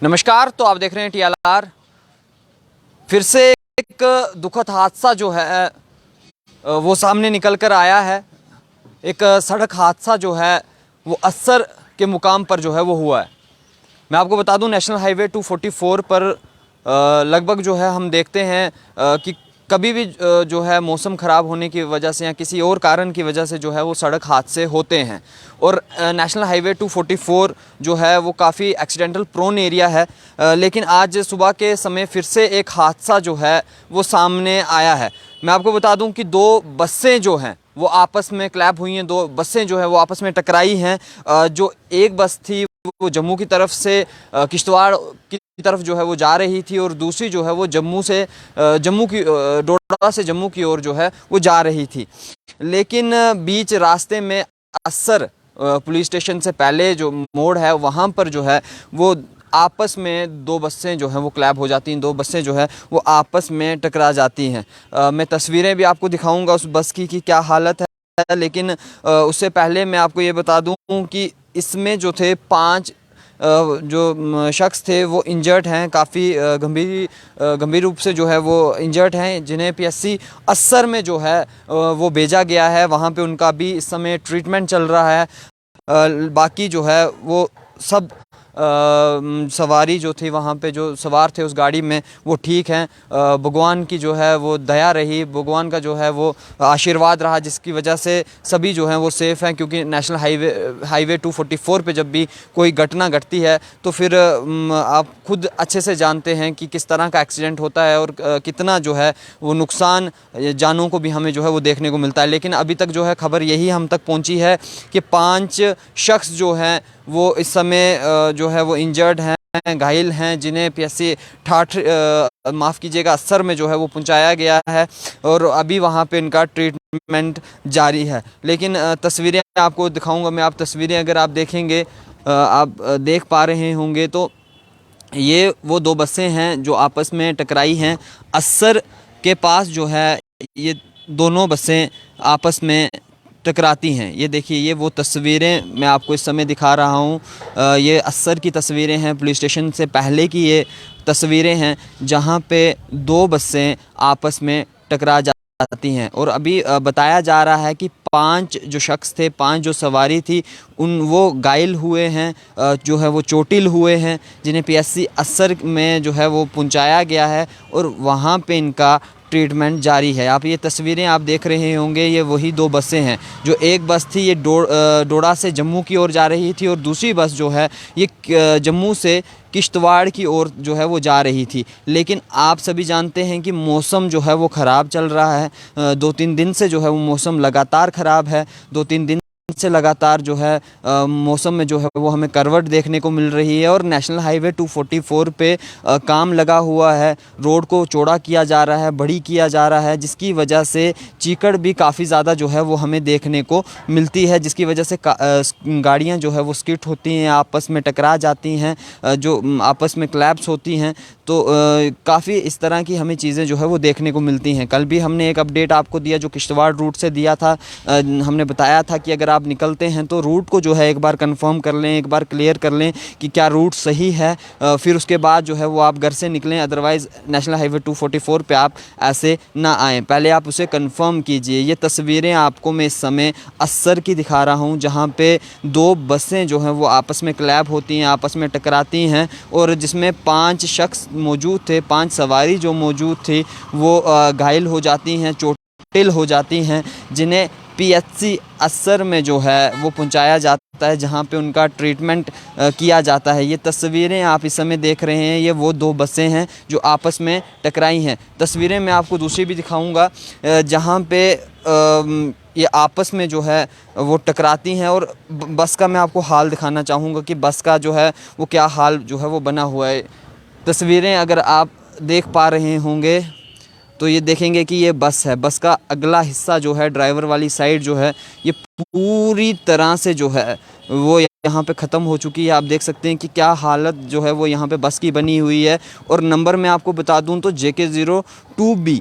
नमस्कार। तो आप देख रहे हैं TLR। फिर से एक दुखद हादसा जो है वो सामने निकल कर आया है। एक सड़क हादसा जो है वो अस्सर के मुकाम पर जो है वो हुआ है। मैं आपको बता दूं, नेशनल हाईवे 244 पर लगभग जो है हम देखते हैं कि कभी भी जो है मौसम ख़राब होने की वजह से या किसी और कारण की वजह से जो है वो सड़क हादसे होते हैं। और नेशनल हाईवे 244 जो है वो काफ़ी एक्सीडेंटल प्रोन एरिया है। लेकिन आज सुबह के समय फिर से एक हादसा जो है वो सामने आया है। मैं आपको बता दूं कि दो बसें जो हैं वो आपस में क्लैप हुई हैं। दो बसें जो है वो आपस में टकराई हैं। जो एक बस थी वो जम्मू की तरफ से किश्तवाड़ की तरफ जो है वो जा रही थी, और दूसरी जो है वो डोडा से जम्मू की ओर जो है वो जा रही थी। लेकिन बीच रास्ते में अस्सर पुलिस स्टेशन से पहले जो मोड़ है वहाँ पर जो है वो आपस में दो बसें जो हैं वो क्लैब हो जाती हैं। दो बसें जो है वो आपस में टकरा जाती हैं। मैं तस्वीरें भी आपको दिखाऊंगा उस बस की कि क्या हालत है। लेकिन उससे पहले मैं आपको ये बता दूं कि इसमें जो थे 5 जो शख्स थे वो इंजर्ड हैं, काफ़ी गंभीर रूप से जो है वो इंजर्ड हैं, जिन्हें PSC अस्सर में जो है वो भेजा गया है। वहाँ पे उनका भी इस समय ट्रीटमेंट चल रहा है। बाकी जो है वो सब सवारी जो थी वहाँ पे जो सवार थे उस गाड़ी में वो ठीक हैं। भगवान की जो है वो दया रही, भगवान का जो है वो आशीर्वाद रहा, जिसकी वजह से सभी जो हैं वो सेफ़ हैं। क्योंकि नेशनल हाईवे 244 पे जब भी कोई घटना घटती है तो फिर आप खुद अच्छे से जानते हैं कि किस तरह का एक्सीडेंट होता है और कितना जो है वो नुकसान जानों को भी हमें जो है वो देखने को मिलता है। लेकिन अभी तक जो है खबर यही हम तक पहुंची है कि 5 शख्स जो हैं वो इस समय जो है वो इंजर्ड हैं, घायल हैं, जिन्हें PSC ठाठ माफ़ कीजिएगा अस्सर में जो है वो पहुंचाया गया है, और अभी वहां पे इनका ट्रीटमेंट जारी है। लेकिन तस्वीरें आपको दिखाऊंगा मैं। आप तस्वीरें अगर आप देखेंगे, आप देख पा रहे होंगे तो ये वो दो बसें हैं जो आपस में टकराई हैं। अस्सर के पास जो है ये दोनों बसें आपस में टकराती हैं। ये देखिए, ये वो तस्वीरें मैं आपको इस समय दिखा रहा हूँ। ये अस्सर की तस्वीरें हैं, पुलिस स्टेशन से पहले की ये तस्वीरें हैं जहाँ पे दो बसें आपस में टकरा जाती हैं। और अभी बताया जा रहा है कि 5 जो शख्स थे, 5 जो सवारी थी, वो घायल हुए हैं, जो है वो चोटिल हुए हैं, जिन्हें PSC अस्सर में जो है वो पहुंचाया गया है और वहाँ पे इनका ट्रीटमेंट जारी है। आप ये तस्वीरें आप देख रहे होंगे, ये वही दो बसें हैं। जो एक बस थी ये डोडा से जम्मू की ओर जा रही थी, और दूसरी बस जो है ये जम्मू से किश्तवाड़ की ओर जो है वो जा रही थी। लेकिन आप सभी जानते हैं कि मौसम जो है वो ख़राब चल रहा है। 2-3 दिन से जो है वो मौसम लगातार ख़राब है। 2-3 दिन से लगातार जो है मौसम में जो है वो हमें करवट देखने को मिल रही है। और नेशनल हाईवे 244 पे काम लगा हुआ है, रोड को चौड़ा किया जा रहा है, बड़ी किया जा रहा है, जिसकी वजह से चीकड़ भी काफ़ी ज़्यादा जो है वो हमें देखने को मिलती है, जिसकी वजह से गाड़ियाँ जो है वो स्किड होती हैं, आपस में टकरा जाती हैं, जो आपस में क्लैप्स होती हैं। तो काफ़ी इस तरह की हमें चीज़ें जो है वो देखने को मिलती हैं। कल भी हमने एक अपडेट आपको दिया जो किश्तवाड़ रूट से दिया था। हमने बताया था कि अगर आप निकलते हैं तो रूट को जो है एक बार कंफर्म कर लें, एक बार क्लियर कर लें कि क्या रूट सही है, फिर उसके बाद जो है वो आप घर से निकलें। अदरवाइज़ नेशनल हाईवे 244 पे आप ऐसे ना आएँ, पहले आप उसे कंफर्म कीजिए। ये तस्वीरें आपको मैं इस समय अस्सर की दिखा रहा हूँ, जहाँ पे दो बसें जो हैं वो आपस में क्लैब होती हैं, आपस में टकराती हैं, और जिसमें 5 शख्स मौजूद थे, 5 सवारी जो मौजूद थी वो घायल हो जाती हैं, चोटिल हो जाती हैं, जिन्हें PSC अस्सर में जो है वो पहुंचाया जाता है, जहां पे उनका ट्रीटमेंट किया जाता है। ये तस्वीरें आप इस समय देख रहे हैं, ये वो दो बसें हैं जो आपस में टकराई हैं। तस्वीरें मैं आपको दूसरी भी दिखाऊंगा जहां पे ये आपस में जो है वो टकराती हैं। और बस का मैं आपको हाल दिखाना चाहूँगा कि बस का जो है वो क्या हाल जो है वो बना हुआ है। तस्वीरें अगर आप देख पा रहे होंगे तो ये देखेंगे कि ये बस है। बस का अगला हिस्सा जो है, ड्राइवर वाली साइड जो है, ये पूरी तरह से जो है वो यहाँ पे ख़त्म हो चुकी है। आप देख सकते हैं कि क्या हालत जो है वो यहाँ पे बस की बनी हुई है। और नंबर मैं आपको बता दूँ तो JK02B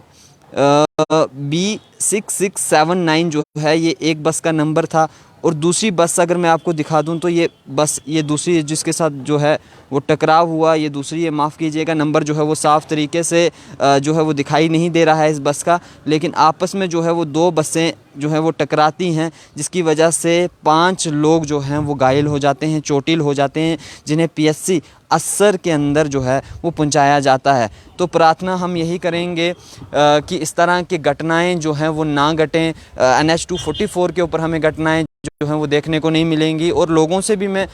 B6679 जो है ये एक बस का नंबर था। और दूसरी बस अगर मैं आपको दिखा दूं तो ये बस, ये दूसरी जिसके साथ जो है वो टकराव हुआ, ये दूसरी है, माफ़ कीजिएगा, नंबर जो है वो साफ़ तरीके से जो है वो दिखाई नहीं दे रहा है इस बस का, लेकिन आपस में जो है वो दो बसें जो है वो टकराती हैं, जिसकी वजह से 5 लोग जो हैं वो घायल हो जाते हैं, चोटिल हो जाते हैं, जिन्हें पीएचसी अस्सर के अंदर जो है वो पहुंचाया जाता है। तो प्रार्थना हम यही करेंगे कि इस तरह की घटनाएं जो हैं वो ना घटें। NH 244 के ऊपर हमें घटनाएं जो हैं वो देखने को नहीं मिलेंगी। और लोगों से भी मैं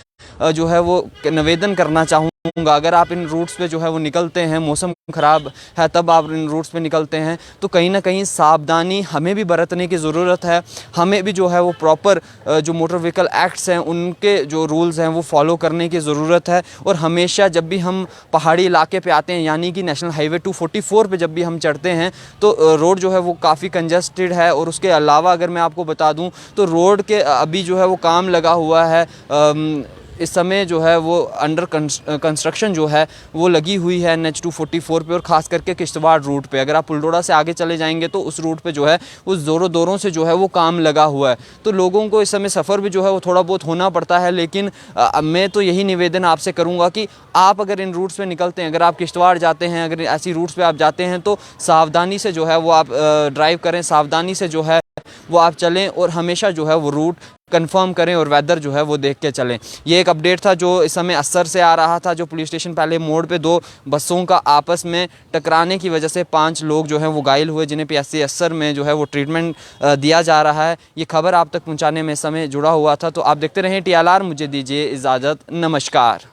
जो है वो निवेदन करना चाहूँगा, अगर आप इन रूट्स पे जो है वो निकलते हैं, मौसम ख़राब है तब आप इन रूट्स पे निकलते हैं, तो कहीं ना कहीं सावधानी हमें भी बरतने की ज़रूरत है। हमें भी जो है वो प्रॉपर जो मोटर व्हीकल एक्ट्स हैं उनके जो रूल्स हैं वो फॉलो करने की ज़रूरत है। और हमेशा जब भी हम पहाड़ी इलाके पे आते हैं, यानी कि नेशनल हाईवे 244 पे जब भी हम चढ़ते हैं, तो रोड जो है वो काफ़ी कंजस्टेड है। और उसके अलावा अगर मैं आपको बता दूं तो रोड के अभी जो है वो काम लगा हुआ है, इस समय जो है वो अंडर कंस्ट्रक्शन जो है वो लगी हुई है NH 244 पे, और ख़ास करके किश्तवाड़ रूट पे। अगर आप पुलडोड़ा से आगे चले जाएंगे तो उस रूट पे जो है उस ज़ोरों दौरों से जो है वो काम लगा हुआ है। तो लोगों को इस समय सफ़र भी जो है वो थोड़ा बहुत होना पड़ता है, लेकिन मैं तो यही निवेदन आपसे करूँगा कि आप अगर इन रूट्स पे निकलते हैं, अगर आप किश्तवाड़ जाते हैं, अगर ऐसी रूट्स पे आप जाते हैं, तो सावधानी से जो है वो आप ड्राइव करें, सावधानी से जो है वो आप चलें, और हमेशा जो है वो रूट कंफर्म करें और वेदर जो है वो देख के चलें। ये एक अपडेट था जो इस समय अस्सर से आ रहा था, जो पुलिस स्टेशन पहले मोड़ पे 2 बसों का आपस में टकराने की वजह से 5 लोग जो हैं वो घायल हुए, जिन्हें पीएचसी अस्सर में जो है वो ट्रीटमेंट दिया जा रहा है। ये खबर आप तक पहुंचाने में इस समय जुड़ा हुआ था। तो आप देखते रहें TLR, मुझे दीजिए इजाज़त, नमस्कार।